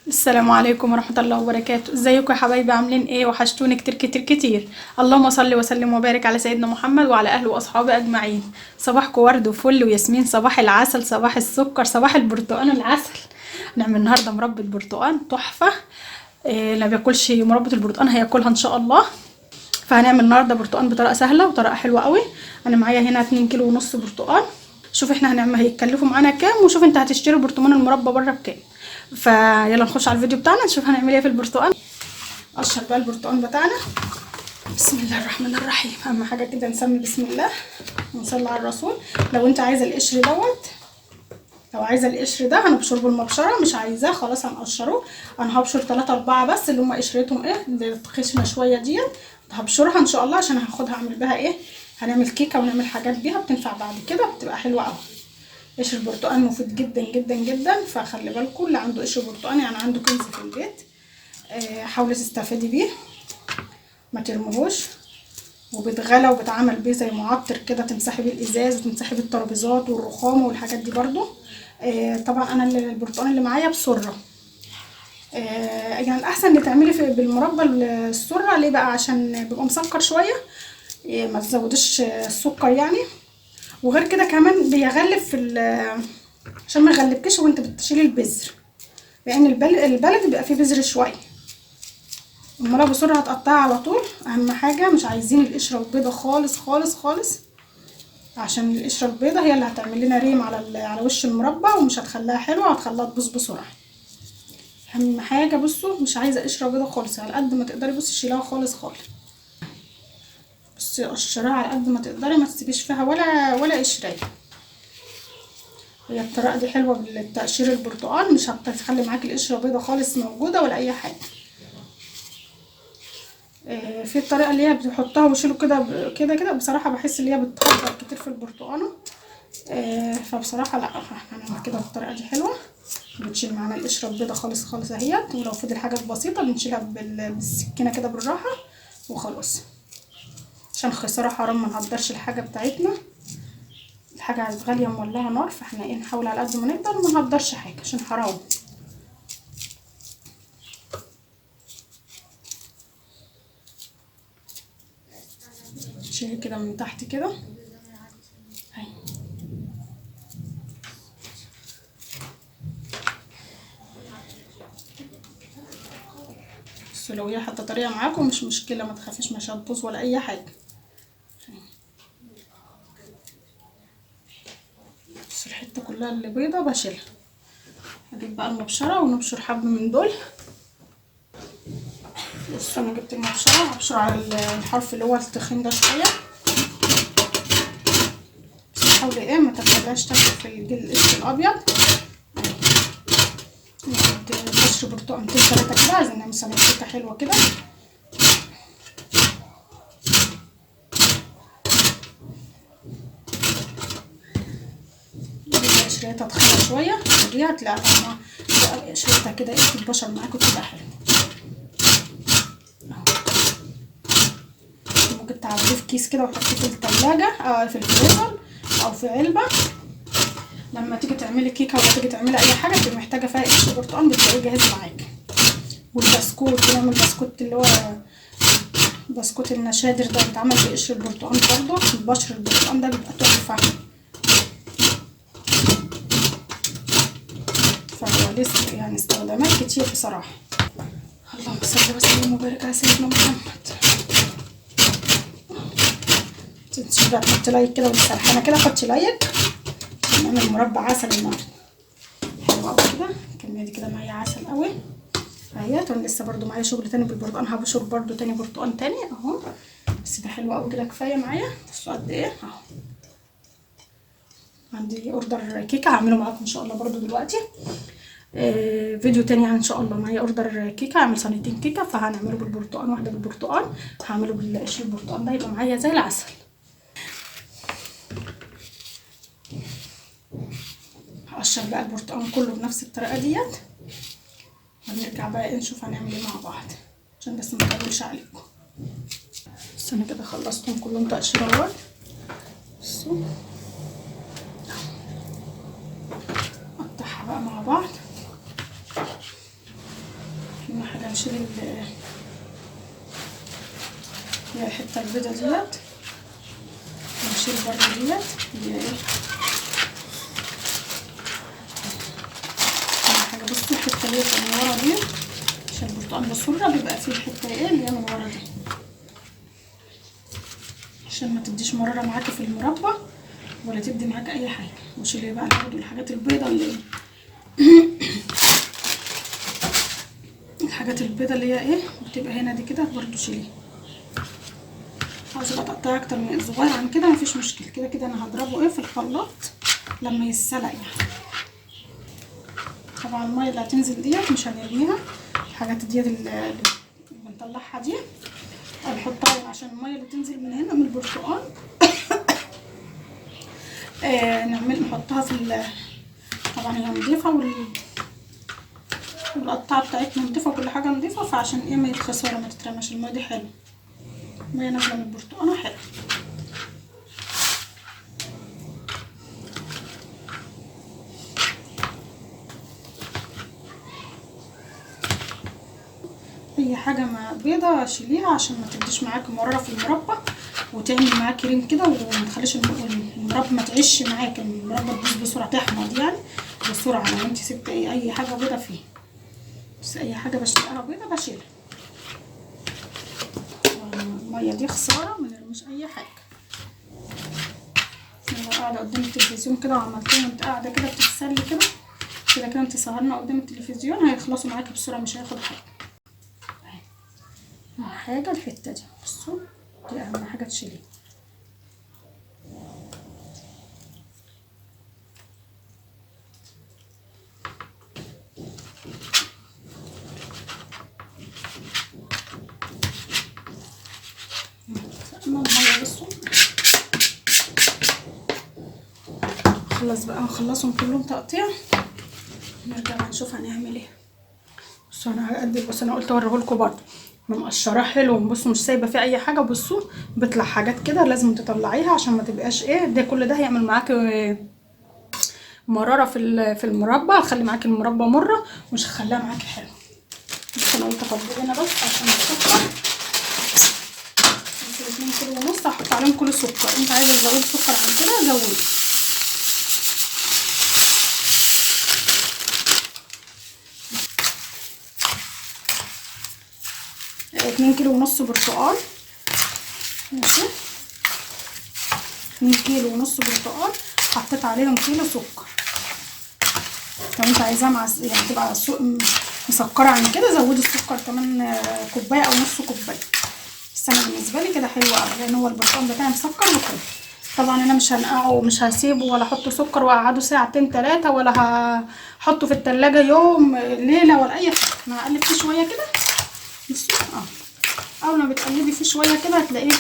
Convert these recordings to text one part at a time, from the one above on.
السلام عليكم ورحمة الله وبركاته. ازيكم يا حبايبي؟ عاملين ايه؟ وحشتوني كتير كتير كتير. اللهم صل وسلم وبارك على سيدنا محمد وعلى اهله واصحابه اجمعين. صباحكم ورد وفل وياسمين، صباح العسل، صباح السكر، صباح البرتقال العسل. نعمل النهارده مربى برتقال تحفة. إيه اللي ما بياكلش مربى البرتقال هياكلها ان شاء الله. فهنعمل النهارده برتقال بطريقة سهلة وطريقة حلوة قوي. انا معايا هنا 2 كيلو ونص برتقال. شوف احنا هنعمل هيتكلفوا معانا كام، وشوف انت هتشتري برطمان المربى بره بكام. فيلا نخش على الفيديو بتاعنا نشوف هنعمل ايه في البرتقال. قشر بقى البرتقال بتاعنا. بسم الله الرحمن الرحيم. اهم حاجه كده نسمي بسم الله ونصلي على الرسول. لو انت عايزه القشر دوت، لو عايزه القشر ده هنبشره بالمبشره، مش عايزاه خلاص هنقشره. انا هبشر 3 4 بس اللي هم قشرتهم ايه اللي خشنه شويه ديت. هبشرها ان شاء الله عشان هاخدها اعمل بها ايه، هنعمل كيكه ونعمل حاجات بيها بتنفع بعد كده بتبقى حلوه قوي. قشر البرتقال مفيد جدا جدا جدا، فخلي بالكم اللي عنده قشر برتقال يعني عنده كنز في البيت. حاولي تستفادي بيه، ما ترموهوش. وبيتغلى وبتعمل بيه زي معطر كده، تمسحي بيه الازاز وتمسحي بيه الترابيزات والرخام والحاجات دي برضو. طبعا انا البرتقال اللي معايا بسره. يعني الاحسن ان تعملي بالمربى السره. ليه بقى؟ عشان بيبقى مسكر شويه. ما تزوديش السكر يعني. وغير كده كمان بيغلب عشان ما يغلبكش وانت بتشيلي البذر، لان البلد بيبقى فيه بذر شويه. امال ابو سره هتقطعها على طول. اهم حاجه مش عايزين القشره البيضه خالص خالص خالص، عشان القشره البيضه هي اللي هتعمل لنا ريم على وش المربى ومش هتخليها حلوه، هتخليها تبوظ بسرعه. اهم حاجه بصوا، مش عايزه قشره بيضه خالص، على قد ما تقدري بصي شيلها خالص خالص. بصي قشرها على قد ما تقدري، ما تسيبيش فيها ولا قشريه. هي الطريقه دي حلوه بالتقشير البرتقال، مش هتخلي معاكي القشره بيضه خالص موجوده ولا اي حاجه. في الطريقه اللي هي بتحطها وشيله كده كده كده، بصراحه بحس ان هي بتهدر كتير في البرتقانه. فبصراحه لا، هنعمل كده بالطريقه دي حلوه. بتشيل معانا القشره البيضه خالص خالص اهيت، ولو فضل حاجات بسيطه بنشيلها بالسكينه كده بالراحه وخلاص، عشان خساره حرام ما نهدرش الحاجه بتاعتنا. الحاجه غاليه مولعه نار، فاحنا ايه نحاول على قد ما نقدر ما نهدرش حاجه عشان حرام. نشيل كده من تحت كده اهي. بس لو هي حتى طريقه معاكم مش مشكله، ما تخافيش مش هتبوظ ولا اي حاجه. بس الحته كلها اللي بيضه بشيلها. هجيب بقى المبشره ونبشر حب من دول. بصوا انا جبت المبشره هبشر على الحرف اللي هو التخين ده شويه، بس حاولي ايه ما تخليهاش تاكل في القشر الابيض. ناخد قشر برتقالتين 3 كده، عايزين نعمل سلطه حلوه كده. قشرتها تخينه شويه ودي هتلاقي طعمها قشرتها كده ايه تتبشر معاكم تبقى حلوه. ممكن تعبيه في كيس كده وتحطيه في التلاجة او في الفريزر او في علبه. لما تيجي تعملي كيكه ولا تيجي تعملي اي حاجه تبقي محتاجه فيها قشر برتقال بتلاقيه جاهز معاكي. والبسكوت بنعمل بسكوت اللي هو بسكوت النشادر ده بيتعمل بقشر البرتقال برضه. بشر البرتقال ده بيبقى تحفه، فهو لسه يعني استخدامات كتير بصراحه. اللهم صل وسلم وبارك على سيدنا محمد. تنسيش بقى تحطي لايك كده وانت سرحانه كده، حطي لايك. نعمل مربى عسل النهارده حلو قوي كده. الكميه دي كده معايا عسل قوي اهيت. وانا لسه برضو معايا شغل تاني بالبرتقال، هبشر برضو تاني برتقال تاني اهو. بس ده حلو قوي كده كفايه معايا. بصوا قد ايه اهو. عندي اوردر كيكه هعمله معاكم ان شاء الله برضو دلوقتي. فيديو تاني يعني ان شاء الله. معايا اوردر كيكه، هعمل صينيتين كيكه، فهنعمله بالبرتقال، واحده بالبرتقال هعمله بالقشر البرتقال ده يبقى معايا زي العسل. هقشر بقى البرتقال كله بنفس الطريقه ديت، ونرجع بقى ايه نشوف هنعمل ايه مع بعض عشان بس ما اطولش عليكم. بس انا كده خلصتهم كلهم تقشير اهوت. بصوا نقطعها بقى مع بعض. اهم حاجه نشيل هي الحته البيضه ديت، ونشيل برضه ديت اللي هي ايه اهم حاجه. بصوا الحته اللي هي من ورا دي، عشان البرتقال بسرعه بيبقى فيه الحته ايه اللي هي من ورا دي، عشان ما تديش مراره معاكي في المربى ولا تدي معاك اي حاجه. وشيلي بقى برضه الحاجات البيضه اللي الحاجات البيضه اللي هي ايه بتبقى هنا دي كده برضه شيليها. عاوزه تقطعي اكتر من صغير عن كده مفيش مشكله، كده كده انا هضربه ايه في الخلاط لما يتسلق يعني. طبعا الميه اللي هتنزل ديت مش هنرميها، الحاجات ديت اللي بنطلعها دي هنحطها عشان الميه اللي تنزل من هنا من البرتقال نحطها في طبعا هي نضيفه والقطعه بتاعتنا نضيفه وكل حاجه نضيفه، فعشان ايه ما يتخسر ما تترمش. الميه دي حلوه، الميه نازله من البرتقاله حلوه. اي حاجه مع بيضه شيليها عشان ما تديش معاكي مراره في المربى وتعمل معاكي ريم كده، وما تخليش المربى ما تعيش معاكي، المربى تبوظ بسرعه تحمض يعني بسرعه لو انت سبت اي حاجه بيضه فيه. بس اي حاجه بشيلها بيضه بشيلها، الميه دي خساره ما نرميش اي حاجه. انا قاعده قدام التلفزيون كده وعملتهم وانت قاعده كده بتتسلي كده كده كده انت سهرنا قدام التلفزيون هيخلصوا معاكي بسرعه مش هياخد حاجه. اهم حاجه الحته دي بصوا دي اهم حاجه تشيليها. خلاص بقى هنخلصهم كلهم تقطيع نرجع نشوف هنعمل ايه. بصوا انا هقدم، بس انا قلت اوريهولكوا برضه انا مقشراه حلو. بصوا مش سايبه فيه اي حاجه، بصوا بيطلع حاجات كده لازم تطلعيها عشان ما تبقاش ايه ده كل ده هيعمل معاكي مراره في المربى، هتخلي معاكي المربى مره ومش هتخليها معاكي حلو. بس انا قلت افضل هنا بس عشان السكر 2 كيلو ونص هحط عليهم كل سكر، انت عايزه تزودي سكر عن كده زودي. 2 كيلو ونص برتقال ماشي، 2 كيلو ونص برتقال حطيت عليهم كيلو سكر. لو انت عايزاها يعني تبقى مسكره عن كده زودي السكر كمان كوبايه او نص كوبايه. بس انا بالنسبه لي كده حلو قوي لان هو البرتقال بتاعي مسكر وحلو. طبعا انا مش هنقعه ومش هسيبه ولا احطه سكر واقعده ساعتين 3 ولا هحطه في التلاجة يوم ليله ولا اي حاجه. انا هقلب فيه شويه كده بصوا اول ما بتقلبي فيه شويه كده هتلاقيه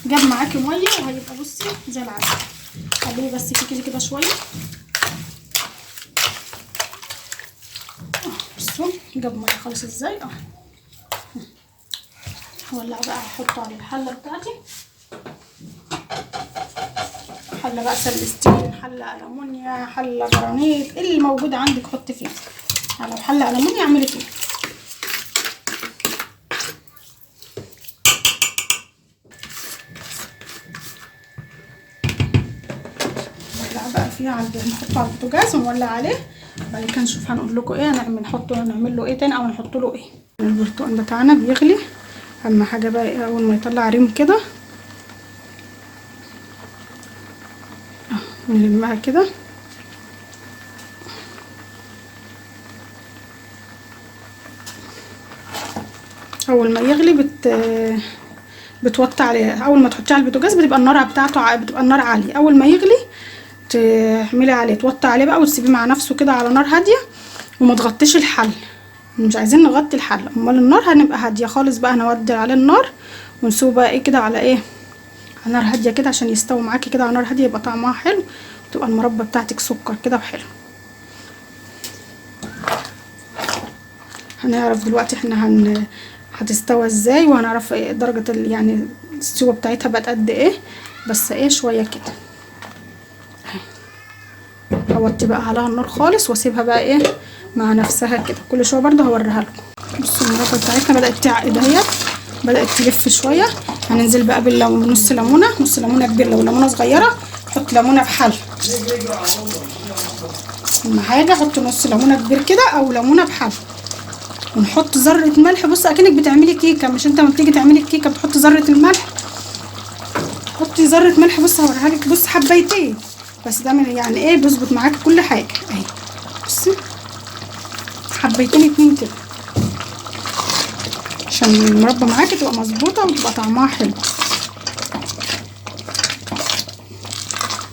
جاب معاكي ميه وهيبقى بصي زي العسل. قلبي بس فيه كده شويه بصوا جاب ميه خالص ازاي. هولع بقى هحطه على الحله بتاعتي، حله بقى سلستين، حله ألمونيا، حله جرانيت، اللي موجود عندك حطي فيه. لو حله ألمونيا اعملي فيه. نولع بقى فيها نحطه على البوتاجاز ونولع عليه. بعد كده نشوف هنقول لكم ايه نعمل له ايه تاني او نحط له ايه. البرتقال بتاعنا بيغلي، اهم حاجه بقى ايه اول ما يطلع ريم كده نلمها كده اول ما يغلي بتوطي عليه. اول ما تحطيه على البوتاجاز بتبقى النار بتاعته بتبقى النار عاليه، اول ما يغلي تعملي عليه توطي عليه بقى وتسيبيه مع نفسه كده على نار هاديه وما تغطيش الحل. مش عايزين نغطي الحله، امال النار هنبقى هاديه خالص بقى. هنودي عليه النار ونسيبه بقى ايه كده على ايه على نار هاديه كده عشان يستوي معاكي كده على نار هاديه يبقى طعمها حلو وتبقى المربى بتاعتك سكر كده وحلو. هنعرف دلوقتي احنا هتستوى ازاي وهنعرف ايه درجه يعني السوا بتاعتها بقت قد ايه. بس ايه شويه كده هوطي بقى عليها النار خالص واسيبها بقى ايه مع نفسها كده. كل شويه برضه هوريها لكم. بصوا المربى بتاعتنا بدأت تعقد اهيت، بدأت تلف شوية. هننزل بقى بالليمون، نص ليمونة، نص ليمونة كبيرة، لو ليمونة صغيرة حط ليمونة بحل. اهم حاجة حط نص ليمونة كبير كده او ليمونة بحل. ونحط ذرة ملح. بص اكنك بتعملي كيكة، مش انت لما بتيجي تعملي الكيكة بتحطي ذرة الملح؟ حطي ذرة ملح. بص هوريها لك، بص حبيتين بس ده من يعني ايه بيظبط معاكي كل حاجة اهي. بصي حبيتين اتنين كده عشان المربى معاكي تبقى مظبوطة وتبقى طعمها حلو.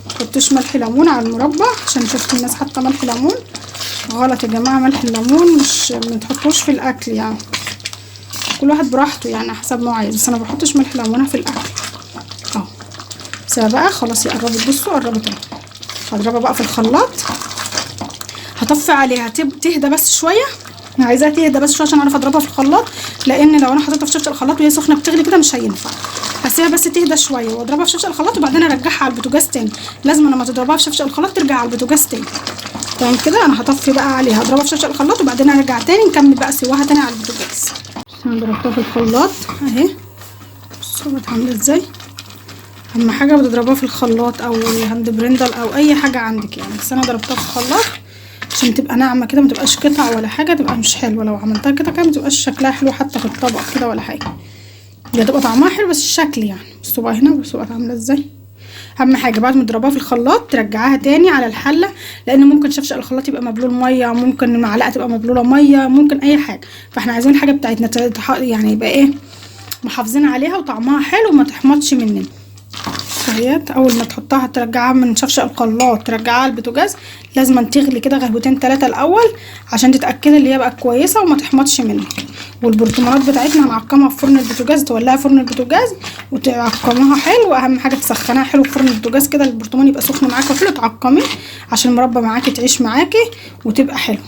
متحطيش ملح ليمون على المربى عشان شفت الناس حاطة ملح ليمون، غلط يا جماعة. ملح الليمون مش متحطوش في الاكل، يعني كل واحد براحته يعني حسب ما عايز، بس انا بحطش ملح ليمون في الاكل اهو. سيبها بقى خلاص، هي قربت. بصوا قربت اهي. هضربها بقى في الخلاط، هطفي عليها تهدى بس شويه. انا عايزاها تهدى بس شويه عشان اعرف اضربها في الخلاط، لان لو انا حطيتها في شفشه الخلاط وهي سخنه بتغلي كده مش هينفع. هسيبها بس تهدى شويه واضربها في شفشه الخلاط وبعدين ارجعها على البوتاجاز تاني. لازم لما تضربها في شفشه الخلاط ترجع على البوتاجاز تاني. تمام كده. انا هطفي بقى عليها، هضربها في شفشه الخلاط وبعدين ارجع تاني نكمل بقى سواها تاني على البوتاجاز. انا ضربتها في الخلاط اهي. بصوا بقت عامله ازاي. اهم حاجه بتضربوها في الخلاط او الهاند بريندر او اي حاجه عندك يعني، بس انا ضربتها في الخلاط عشان تبقى ناعمه كده، ما تبقاش قطع ولا حاجه، تبقى مش حلوه. لو عملتها كده ما تبقاش شكلها حلو حتى في الطبق كده ولا حاجه. هي تبقى طعمها حلو بس الشكل يعني. بصوا بقى هنا، بصوا بقت عامله ازاي. اهم حاجه بعد ما تضربها في الخلاط ترجعها تاني على الحله، لان ممكن شفشق الخلاط يبقى مبلول ميه، ممكن المعلقه تبقى مبلوله ميه، ممكن اي حاجه. فاحنا عايزين الحاجه بتاعتنا يعني يبقى ايه، محافظين عليها وطعمها حلو وما تحمضش مننا. فهيت اول ما تحطها ترجعها من شفشق الخلاط ترجعها على البوتاجاز، لازم تغلي كده غلوتين 3 الاول عشان تتاكدي ان هي بقت كويسه وما تحمضش منك. والبرطمانات بتاعتنا هنعقمها في فرن البوتاجاز، تولعي فرن البوتاجاز وتعقميها حلو. واهم حاجه تسخنيها حلو في فرن البوتاجاز كده، البرطمان يبقى سخن معاكي وحلو، تعقميه عشان المربى معاكي تعيش معاكي وتبقى حلو.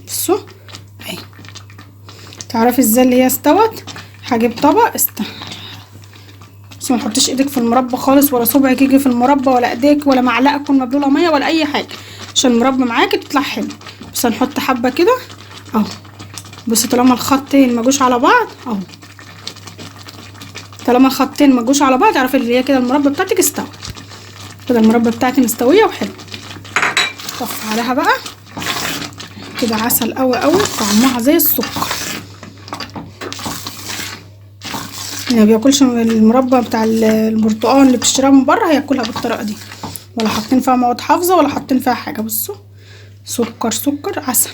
بصوا اهي. تعرفي ازاي اللي هي استوت؟ هجيب طبق بس ما تحطيش ايدك في المربى خالص، ولا صبعك يجي في المربى، ولا ايديك، ولا معلقه تكون مبلوله ميه، ولا اي حاجه، عشان المربى معاكي تطلع حلو. بس هنحط حبه كده اهو. بس طالما الخطين ما جوش على بعض اهو، طالما الخطين ما جوش على بعض اعرفي اللي هي كده المربى بتاعتك استوت كده. المربى بتاعتي مستويه وحلوه. طفي عليها بقى كده عسل قوي قوي، طعمها زي السكر. اللي ما بياكلش المربى بتاع البرتقال اللي بتشتريها من بره هياكلها بالطريقه دي، ولا حاطين فيها مواد حافظه ولا حاطين فيها حاجه. بصوا سكر سكر عسل.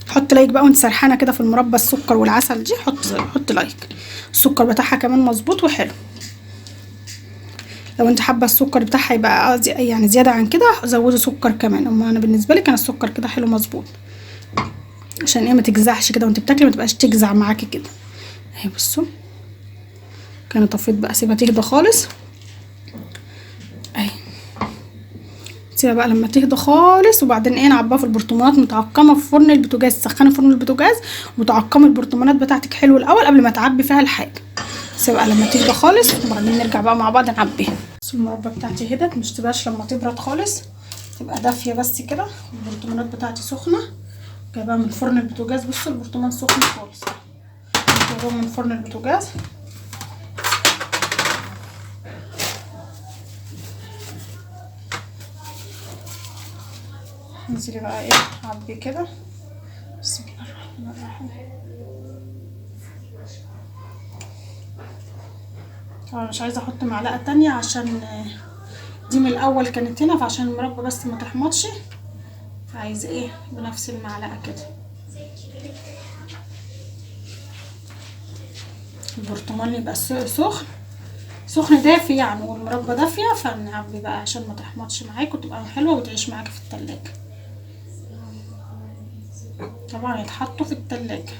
حط لايك بقى وانت سرحانه كده في المربى السكر والعسل دي، حط لايك. السكر بتاعها كمان مظبوط وحلو. لو انت حابه السكر بتاعها يبقى يعني زياده عن كده زودي سكر كمان، اما انا بالنسبه لي كان السكر كده حلو مظبوط، عشان ايه ما تجزعش كده وانت بتاكلي، ما تبقاش تجزع معاكي كده اهي. بصوا كان طفيت بقى، سيبها تهدى خالص اهي. سيبها بقى لما تهدى خالص وبعدين ايه نعبيها في البرطمانات متعقمه في فرن البوتاجاز. سخني فرن البوتاجاز وتعقمي البرطمانات بتاعتك حلو الاول قبل ما تعبي فيها الحاجه. سيبها لما تهدى خالص وبعدين نرجع بقى مع بعض نعبيها. بس المربى بتاعتي هدت، مش تبقاش لما تبرد خالص، تبقى دافيه بس كده. البرطمانات بتاعتي سخنه، جايباها من فرن البوتاجاز. بصوا البرطمان سخن خالص، جايباها من فرن البوتاجاز. انزلي بقى ايه عبي كده. بسم الله الرحمن الرحيم. طبعا مش عايزه احط معلقه تانية عشان دي من الاول كانت هنا، فعشان المربى بس ما تحمضش فعايزه ايه بنفس المعلقه كده. البرطمان يبقى سخن دافي يعني، والمربى دافيه، فنعبي بقى عشان ما تحمضش معاك وتبقى حلوه وتعيش معاك في التلاجة. طبعا يتحطوا في التلاجة.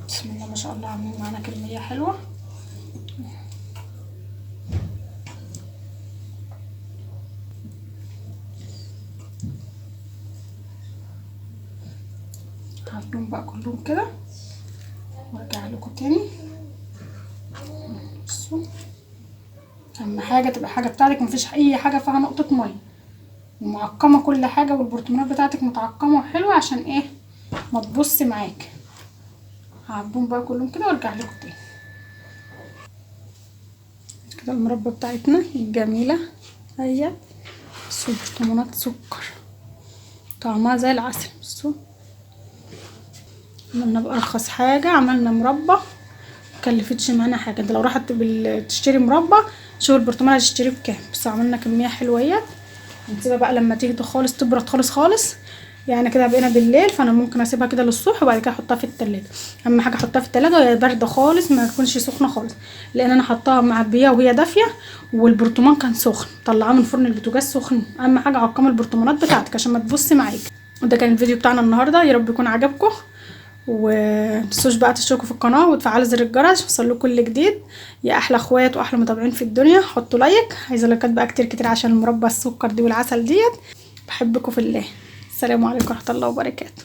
بسم الله ما شاء الله، عاملين معانا كمية حلوة. هعملهم بقى كلهم كده وارجع لكم تاني. بصوا اهم حاجه تبقى حاجه بتاعتك مفيش اي حاجه فيها نقطه ميه، ومعقمه كل حاجه، والبرطمانات بتاعتك متعقمه وحلوه عشان ايه ما تبص معاك. هعبهم بقى كلهم كده وارجع لكم تاني. كده المربى بتاعتنا الجميله اهي. بصوا برطمانات سكر طعمها زي العسل. بصوا عملنا بأرخص حاجه، عملنا مربى مكلفتش معانا حاجه. انت لو راحت تشتري مربى شوف البرطمان هتشتريه بكام. بس عملنا كميه حلوه اهيت. هنسيبها بقى لما تهدى خالص تبرد خالص خالص، يعني كده بقينا بالليل، فانا ممكن اسيبها كده للصبح وبعد كده احطها في التلاجة. اهم حاجه احطها في التلاجة وهي بارده خالص، ما تكونش سخنه خالص، لان انا حطاها معبيه وهي دافيه والبرطمان كان سخن، طلعاه من فرن البوتاجاز سخن. اهم حاجه عقم البرطمانات بتاعتك عشان ما تبص معاك. وده كان الفيديو بتاعنا النهارده، يا رب يكون عجبكم، ومتنسوش بقى تشتركوا في القناه وتفعلوا زر الجرس يوصلكوا كل جديد. يا احلى اخوات واحلى متابعين في الدنيا، حطوا لايك، عايزه لايكات بقى كتير كتير عشان المربى السكر دي والعسل ديت. بحبكم في الله. السلام عليكم ورحمه الله وبركاته.